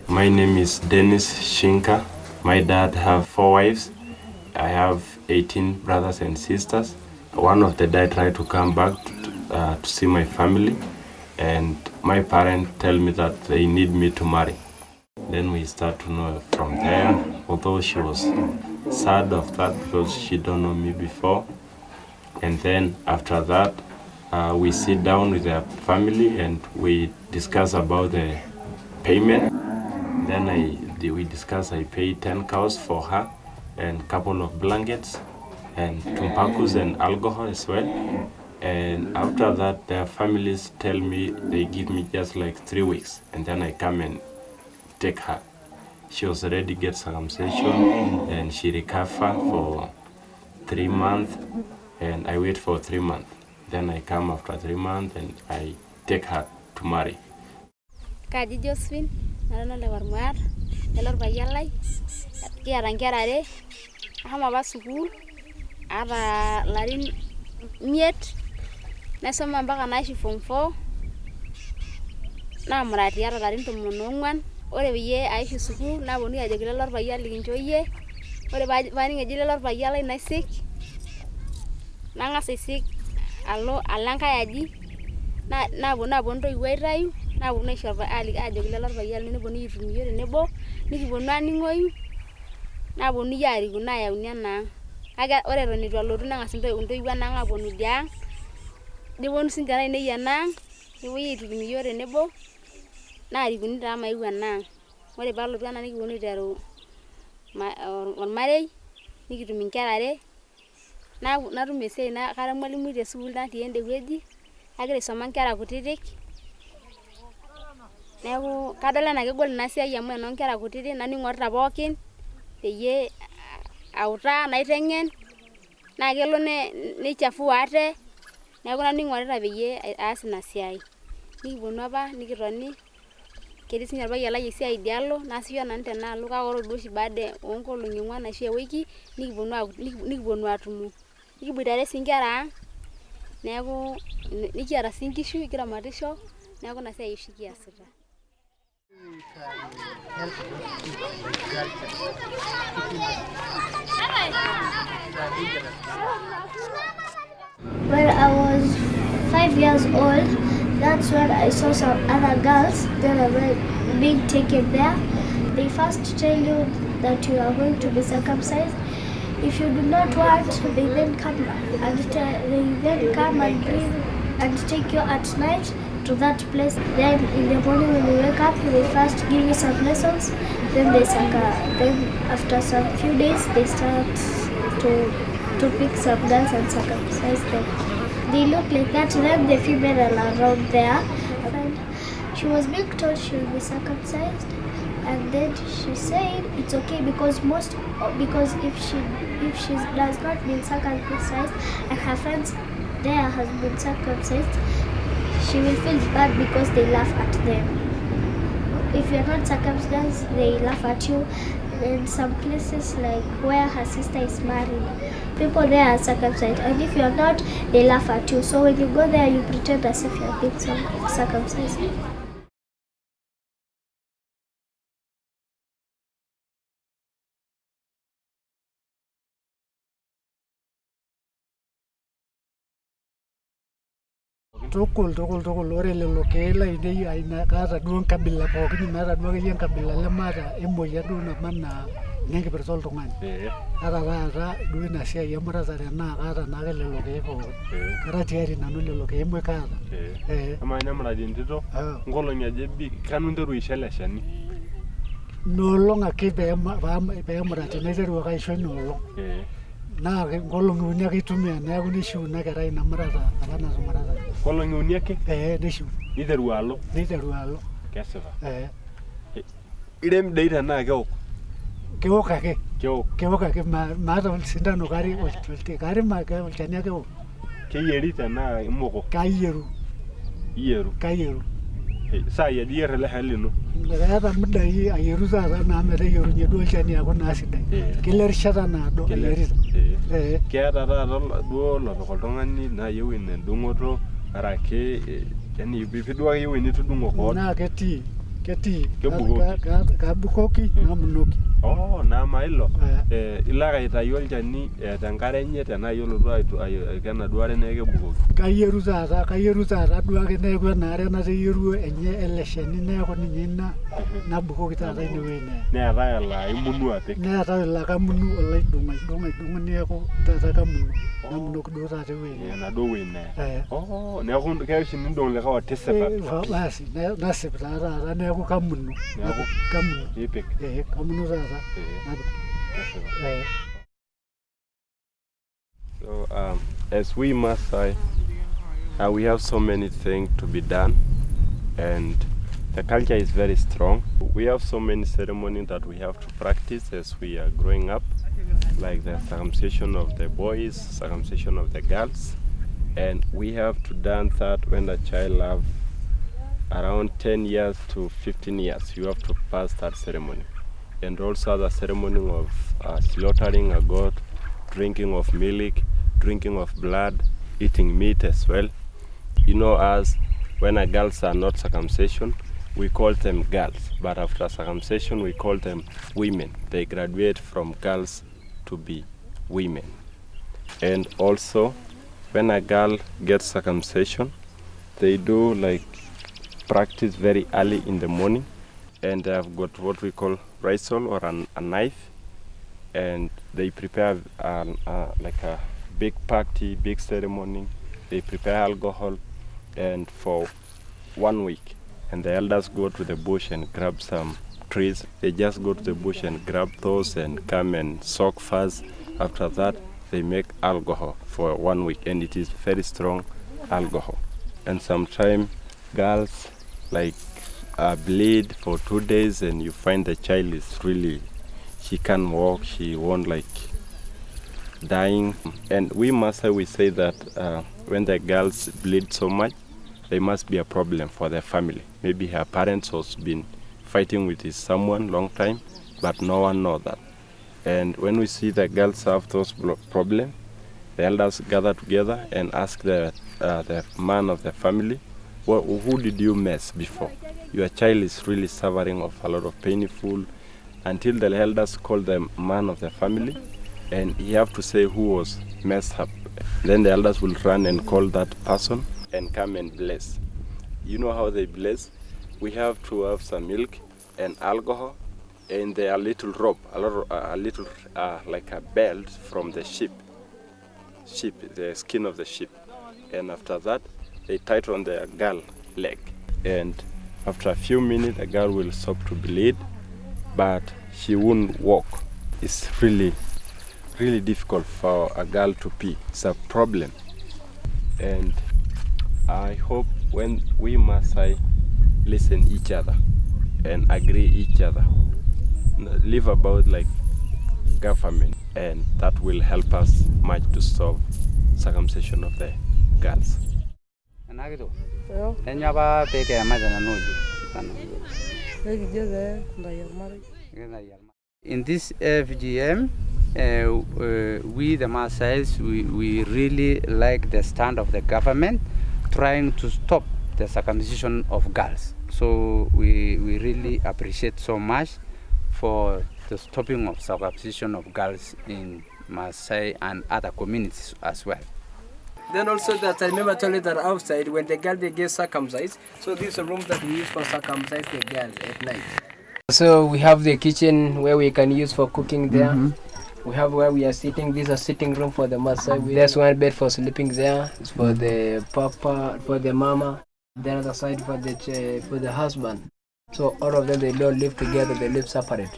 My name is Dennis Shinka. My dad have 4 wives. I have 18 brothers and sisters. One of the dad tried to come back to see my family, and my parents tell me that they need me to marry. Then we start to know from there, although she was sad of that because she don't know me before. And then after that, we sit down with the family and we discuss about the payment. Then we discuss, I pay 10 cows for her and a couple of blankets and tumbacos and alcohol as well. And after that, their families tell me they give me just like 3 weeks, and then I come and take her. She was ready to get circumcision and she recover for 3 months, and I wait for 3 months. Then I come after 3 months and I take her to marry. Kaji Josephine, narano le warmar, elor bayalai, kiara ngerare, ahama ba sukul, ara larin miet, nasoma mpaka naishi form 4, na murati ara larin tomonongwan, ore biye aishi sukul, na bonu ajoki lelor bayali kinchoyie, ore bani ngeji lelor bayalai naisik, nang'as aisik alo enkai aji, naponu toiwuo aitayu, naponu aisho ajoki lelo payian neponu aitumia tenebo, nikiponu aning'oyu, naponu aariku nayauni enaang'. Kake ore eton itu alotu neng'as intoiwuo enaang' aponu idiang', neponu sinche ainei enaang', nepuoi aitumia tenebo, naarikuni taa maeu enaang'. Ore paalotu enaang' nikiponu aiteru ormarei, nikitum inkera are, natum esiai kara emalimui tesukul natii ende wueji, kagira aisoma nkera kutitik. Neeku kadol enaa kegol ina siai amu enoonkera kutitik, naning'orita pookin peyie autaa naiteng'en, naa kelo nichafua ate, neeku naning'orita peyie aas ina siai. Nikiponu apa nikitoni, ketii sinye orpayian lai esiai idialo, naasisho nanu tenaalo, kake ore duo oshi baada oonkolong'i 4 ashu ewiki, nikiponu atumo. Nikiboitare sii nkera ang', neeku nikiata sii nkishu, kiramatisho, neeku ina siai oshi kiasita. When I was 5 years old, that's when I saw some other girls, then I went being taken there. They first tell you that you are going to be circumcised. If you do not want, they then come and bring and take you at night to that place. Then in the morning when you wake up, they first give you some lessons. Then then after some few days, they start to pick some girls and circumcise them. They look like that. Then the female are around there. And she was being told she will be circumcised, and then she said it's okay because if she does not been circumcised and her friends there has been circumcised, she will feel bad because they laugh at them. If you're not circumcised, they laugh at you. In some places like where her sister is married, people there are circumcised, and if you're not, they laugh at you. So when you go there, you pretend as if you're being circumcised. Tukul ore lelo keek lainei kaata duo enkabila pookin, meeta duo akeyie enkabila lemaata emoyian duo naba anaa nenkipirta oltung'ani ata taata duo ina siai emuratare naa kaata naake lelo keek pookin kara tiari nanu lelo keek emoi kaata. Amaa nemurati entito nkolong'i aja ebik kanu interu aisho ele shani? Inoolong ake peemurati naiteru ake aisho inoolong. Naa nkolong'i uni ake itumia neeku nishiu ina kerai ina murata apa natumurata. Nkolong'i uni ake? Nishiu. Niteru alo? Niteru alo. Kesipa. Irem dei tenaa keok? Keok ake. Keok ake maata osindano kari olchani ake eok. Keyieri tenaa imoko? Kayieru. Kayieru. Saai aja iyierr ele shani lino? Keeta mudai ayieru taata naa meteyierunye duo olchani aaku naa sidai. Kelo erishata naado ayierita. Keeta taata duo lopik oltung'ani naayieu ina endung'oto arake yani piduaki ewueji nitudung'o koon? Naa ketii. Kebukoki? Kabukoki namunoki. Naama ilo? Ilo ake aitayu olchani tenkare enye tenaa iyiolo aiko enaduo are neeku kebukoki? Kayieru taata duake neeku enaare nateyieruo enye ele shani neeku ninye ina nabukoki taata inewueji neya. Neetai olaa imunu apik? Neetai olaa kamunu aidong'u neeku taata kamunu. Namunoki duo taata ewueji neya. Enaduo wueji neya? Neeku keya oshi nindong' likae otisipa? Basi nasip taa taata neeku kamunu. Kamunu. Ipik? Kamunu taata. So as we Maasai, we have so many things to be done, and the culture is very strong. We have so many ceremonies that we have to practice as we are growing up, like the circumcision of the boys, circumcision of the girls, and we have to dance that when a child have around 10 years to 15 years, you have to pass that ceremony. And also the ceremony of slaughtering a goat, drinking of milk, drinking of blood, eating meat as well. You know, as when a girls are not circumcision, we call them girls, but after circumcision we call them women. They graduate from girls to be women. And also when a girl gets circumcision, they do like practice very early in the morning, and they have got what we call rifle or a knife, and they prepare like a big party, big ceremony. They prepare alcohol, and for 1 week, and the elders go to the bush and grab some trees. They just go to the bush and grab those and come and soak first. After that, they make alcohol for 1 week, and it is very strong alcohol. And sometimes girls like bleed for 2 days, and you find the child is really, she can't walk, she won't like dying. And we Maasai, we say that when the girls bleed so much, there must be a problem for their family. Maybe her parents has been fighting with someone long time, but no one knows that. And when we see the girls have those problems, the elders gather together and ask the man of the family, well, who did you mess before? Your child is really suffering of a lot of painful, until the elders call the man of the family, and he have to say who was messed up. Then the elders will run and call that person and come and bless. You know how they bless? We have to have some milk and alcohol, and a little rope, a little like a belt from the sheep, the skin of the sheep. And after that, they tie it on the girl leg. And after a few minutes, the girl will stop to bleed, but she won't walk. It's really, really difficult for a girl to pee. It's a problem. And I hope when we Maasai listen each other and agree each other, live about like government, and that will help us much to solve circumcision of the girls. In this FGM, we the Maasais, we really like the stand of the government trying to stop the circumcision of girls. So we really appreciate so much for the stopping of circumcision of girls in Maasai and other communities as well. Then also that I remember telling that outside when the girl they get circumcised, so this is a room that we use for circumcise the girl at night. So we have the kitchen where we can use for cooking there. We have where we are sitting. This is a sitting room for the Maasai. There's one bed for sleeping there. It's for the papa, for the mama. The other side for the husband. So all of them, they don't live together. They live separate.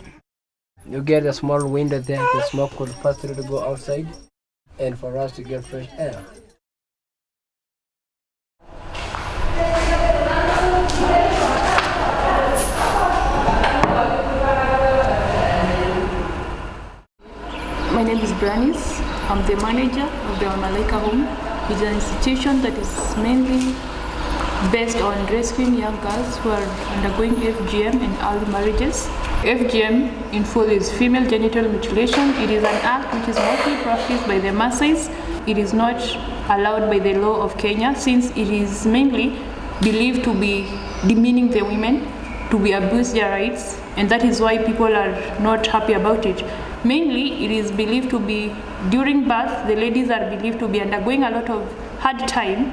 You get a small window there. The smoke could pass through to go outside, and for us to get fresh air. My name is Branis. I'm the manager of the Malaika Home, which is an institution that is mainly based on rescuing young girls who are undergoing FGM and early marriages. FGM in full is female genital mutilation. It is an act which is mostly practiced by the Maasais. It is not allowed by the law of Kenya, since it is mainly believed to be demeaning the women, to be abuse their rights, and that is why people are not happy about it. Mainly, it is believed to be during birth, the ladies are believed to be undergoing a lot of hard time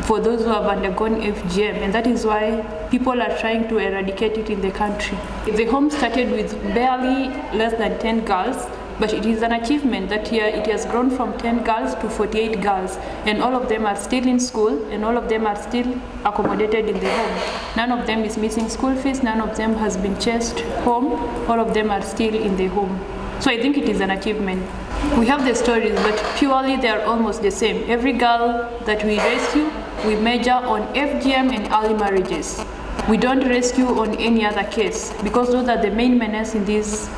for those who have undergone FGM, and that is why people are trying to eradicate it in the country. The home started with barely less than 10 girls, but it is an achievement that here it has grown from 10 girls to 48 girls, and all of them are still in school, and all of them are still accommodated in the home. None of them is missing school fees, none of them has been chased home, all of them are still in the home. So I think it is an achievement. We have the stories, but purely they are almost the same. Every girl that we rescue, we measure on FGM and early marriages. We don't rescue on any other case, because those are the main menace in this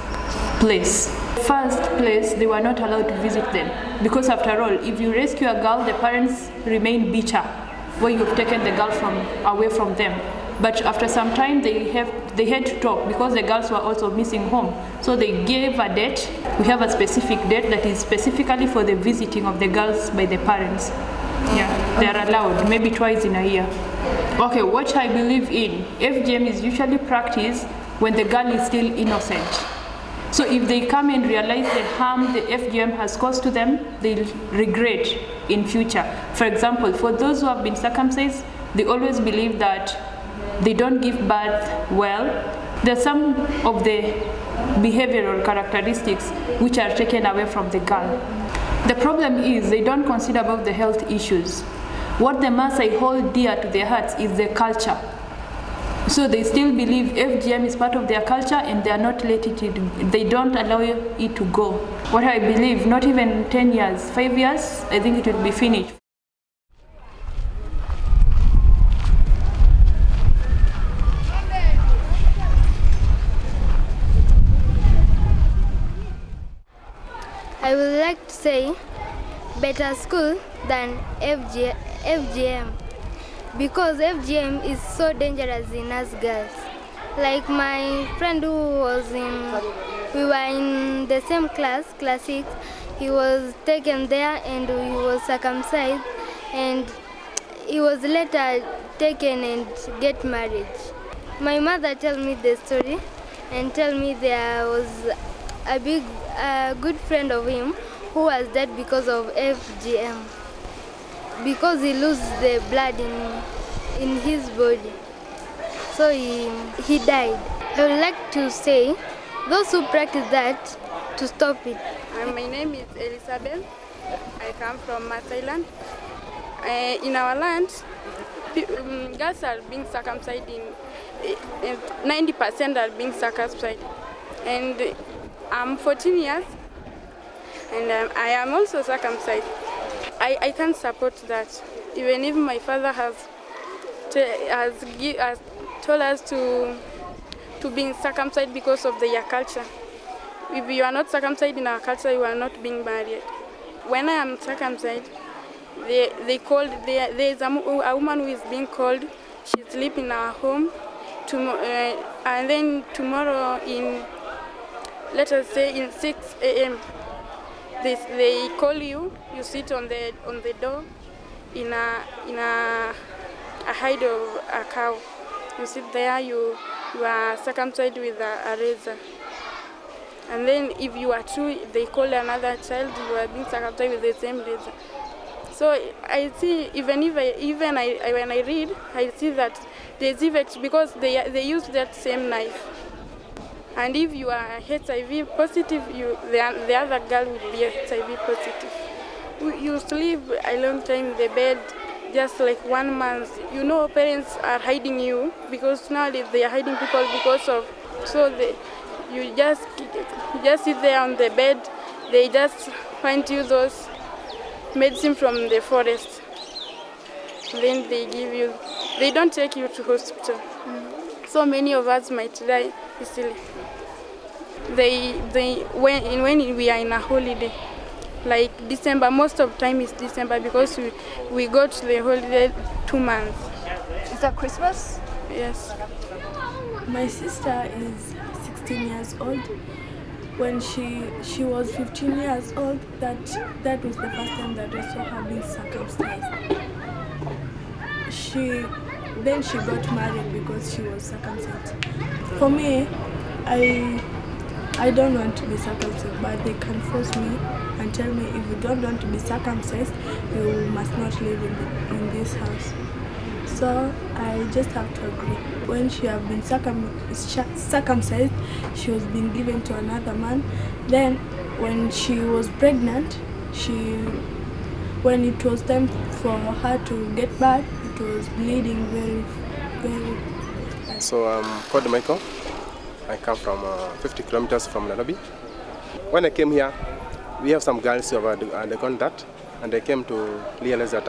place. First place, they were not allowed to visit them, because after all, if you rescue a girl, the parents remain bitter where you've taken the girl away from them. But after some time, they had to talk, because the girls were also missing home. So they gave a date. We have a specific date that is specifically for the visiting of the girls by the parents. Yeah, they are allowed, maybe twice in a year. Okay, what I believe in, FGM is usually practiced when the girl is still innocent. So if they come and realize the harm the FGM has caused to them, they'll regret in future. For example, for those who have been circumcised, they always believe that they don't give birth well. There are some of the behavioral characteristics which are taken away from the girl. The problem is they don't consider about the health issues. What the Maasai hold dear to their hearts is the culture. So they still believe FGM is part of their culture, and they are not letting it, they don't allow it to go. What I believe, not even 10 years, 5 years, I think it will be finished. I would like to say better school than FGM, because FGM is so dangerous in us girls. Like my friend we were in the same class 6, he was taken there and he was circumcised, and he was later taken and get married. My mother told me the story and told me there was a good friend of him who was dead because of FGM, because he loses the blood in his body, so he died. I would like to say those who practice that to stop it. My name is Elizabeth. I come from Maasai land. In our land, girls are being circumcised, 90% are being circumcised, and I'm 14 years, and I am also circumcised. I can't support that, even if my father has told us to be circumcised because of their culture. If you are not circumcised in our culture, you are not being married. When I am circumcised, there is a woman who is being called. She sleeps in our home, and then tomorrow let us say in 6 a.m. they call you. You sit on the door in a hide of a cow. You sit there. You are circumcised with a razor. And then if you are two, they call another child. You are being circumcised with the same razor. So I see, when I read, I see that there's effect because they use that same knife. And if you are HIV positive, the other girl will be HIV positive. You sleep a long time in the bed, just like 1 month. You know, parents are hiding you because nowadays they are hiding people because of. So you just sit there on the bed. They just find you those medicine from the forest. Then they give you. They don't take you to hospital. So many of us might die easily. When we are in a holiday, like December, most of the time is December because we go to the holiday 2 months. Is that Christmas? Yes. My sister is 16 years old. When she was 15 years old, that was the first time that I saw her being circumcised. Then she got married because she was circumcised. For me, I don't want to be circumcised, but they can force me and tell me if you don't want to be circumcised, you must not live in this house. So I just have to agree. When she had been circumcised, she was being given to another man. Then when she was pregnant, when it was time for her to get birth, it was bleeding very, very bad. So I'm called Michael. I come from 50 kilometers from Nairobi. When I came here, we have some girls who have undergone that, and I came to realize that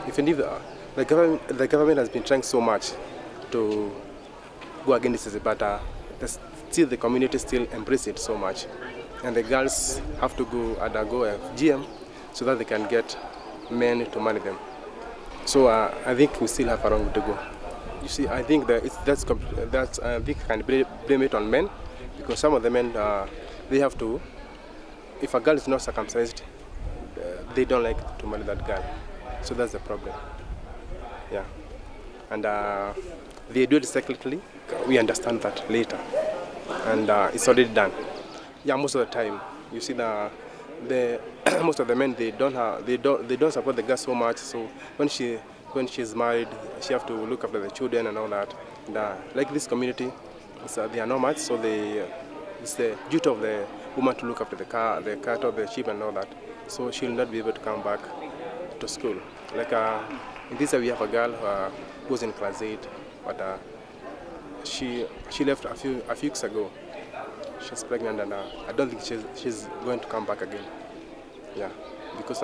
if indeed the government has been trying so much to go against this, but still the community still embrace it so much, and the girls have to undergo a GM so that they can get men to marry them. So I think we still have a long way to go. You see, I think that's I think can blame it on men, because some of the men they have to. If a girl is not circumcised, they don't like to marry that girl. So that's the problem. Yeah, and they do it secretly. We understand that later, and it's already done. Yeah, most of the time, you see the most of the men they don't support the girl so much. So when she's married, she have to look after the children and all that. And, like this community, they are nomads, so it's the duty of the woman to look after the cattle, the sheep, and all that. So she'll not be able to come back to school. Like in this area, we have a girl who was in class 8, but she left a few weeks ago. She's pregnant, and I don't think she's going to come back again. Yeah, because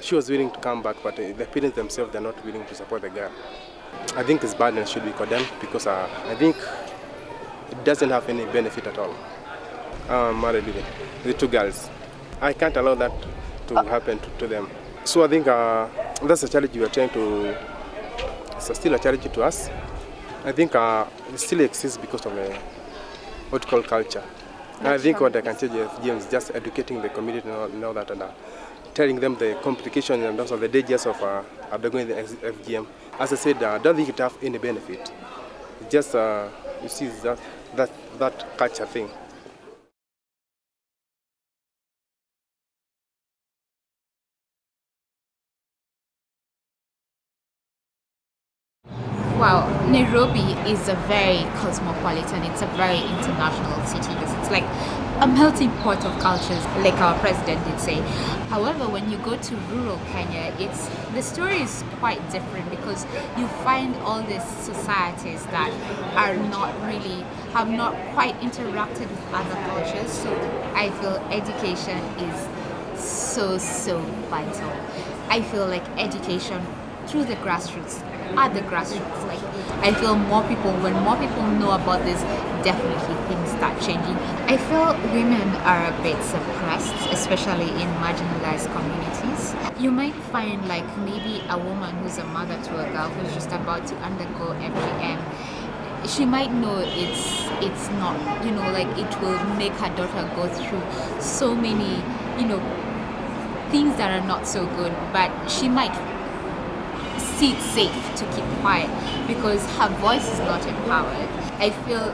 she was willing to come back, but the parents themselves, they're not willing to support the girl. I think this burden should be condemned because I think it doesn't have any benefit at all. I'm married with 2 girls. I can't allow that to happen to them. So I think that's a challenge we are trying to. It's still a challenge to us. I think it still exists because of what we call culture. I think what I can change is just educating the community and all that, and telling them the complications and also the dangers of undergoing the FGM. As I said, I don't think it has any benefit. It's just you see that culture thing. Wow, Nairobi is a very cosmopolitan, it's a very international city. It's like a melting pot of cultures, like our president did say. However, when you go to rural Kenya, the story is quite different because you find all these societies that have not quite interacted with other cultures. So I feel education is so vital. I feel like education through the grassroots, at the grassroots. Like, I feel when more people know about this, definitely things start changing. I feel women are a bit suppressed, especially in marginalized communities. You might find like maybe a woman who's a mother to a girl who's just about to undergo FGM. She might know it's not, like it will make her daughter go through so many, things that are not so good, but she might see it safe to keep quiet because her voice is not empowered. I feel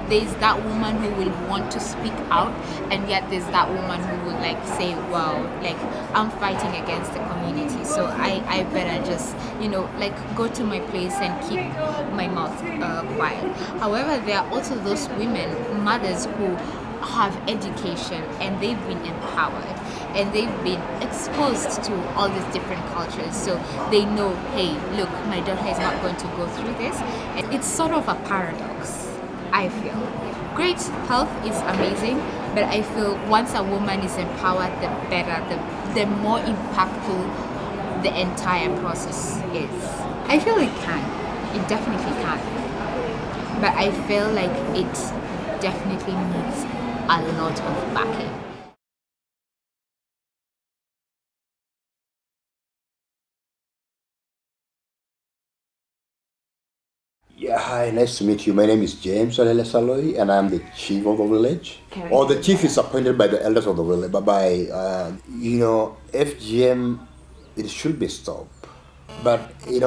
there's that woman who will want to speak out, and yet there's that woman who will like say, well, like I'm fighting against the community, so I better just, you know, like go to my place and keep my mouth quiet. However, there are also those women, mothers who have education and they've been empowered and they've been exposed to all these different cultures, so they know, hey, look, my daughter is not going to go through this. And it's sort of a paradox, I feel. Great health is amazing, but I feel once a woman is empowered, the better, the more impactful the entire process is. I feel it definitely can, but I feel like it definitely needs a lot of backing. Yeah, hi, nice to meet you. My name is James Alele Saloi, and I'm the chief of the village. Or the chief is appointed by the elders of the village, but by, FGM, it should be stopped. But, it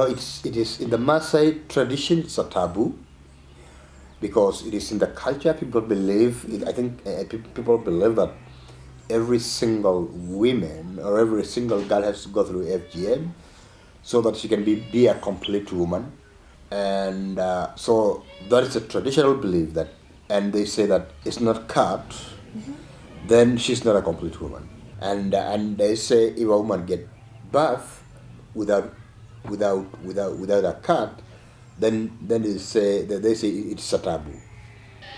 is in the Maasai tradition, it's a taboo, because it is in the culture. People believe, people believe that every single woman or every single girl has to go through FGM so that she can be a complete woman. And so that is a traditional belief that, and they say that it's not cut, then she's not a complete woman. And they say if a woman get birth without a cut, then they say it's a taboo.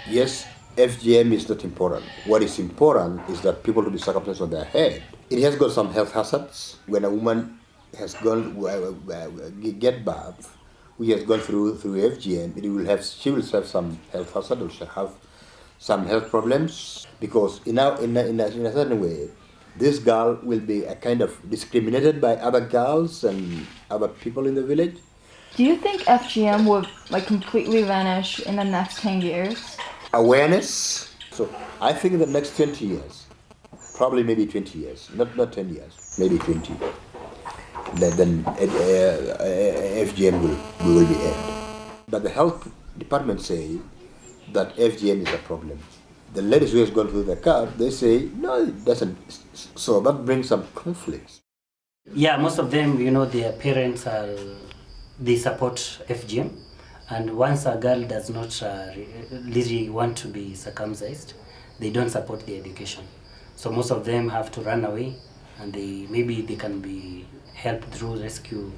Yes, FGM is not important. What is important is that people to be circumcised on their head. It has got some health hazards. When a woman has get birth, who has gone through FGM, she will have some health hazard, or she'll have some health problems, because in a certain way, this girl will be a kind of discriminated by other girls and other people in the village. Do you think FGM would completely vanish in the next 10 years? Awareness. So I think in the next 20 years, probably maybe 20 years, not 10 years, maybe 20. Then FGM will be ended. But the health department say that FGM is a problem. The ladies who has gone through the card, they say, no, it doesn't. So that brings some conflicts. Yeah, most of them, their parents they support FGM. And once a girl does not really want to be circumcised, they don't support the education. So most of them have to run away, and maybe they can be helped through rescue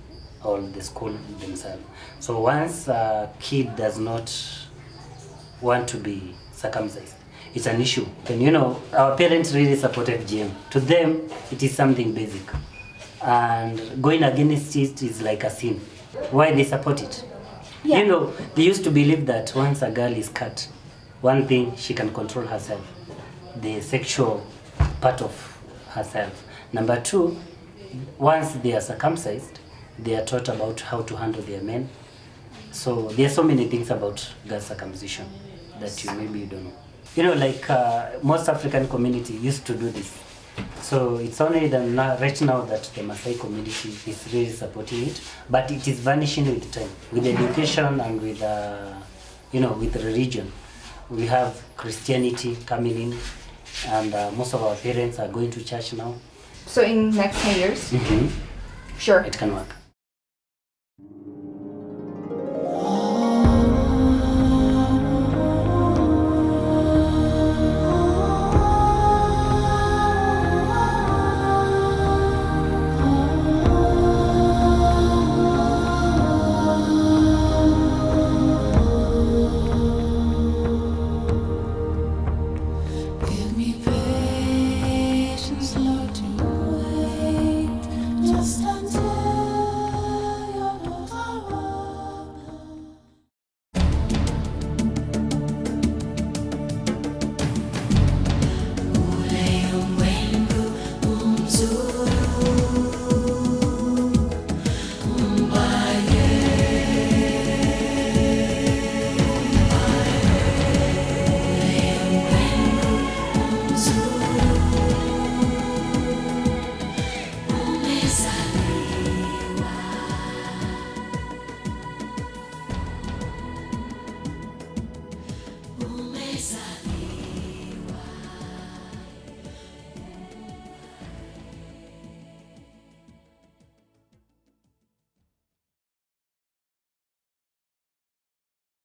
or the school themselves. So once a kid does not want to be circumcised, it's an issue. And our parents really support FGM. To them, it is something basic. And going against it is like a sin. Why they support it? Yeah. They used to believe that once a girl is cut, one thing, she can control herself, the sexual part of herself. Number two, once they are circumcised, they are taught about how to handle their men. So there are so many things about girl circumcision that you don't know. Most African community used to do this. So it's only right now that the Maasai community is really supporting it, but it is vanishing with time, with education and with with religion. We have Christianity coming in, and most of our parents are going to church now. So in the next 10 years? Sure. It can work.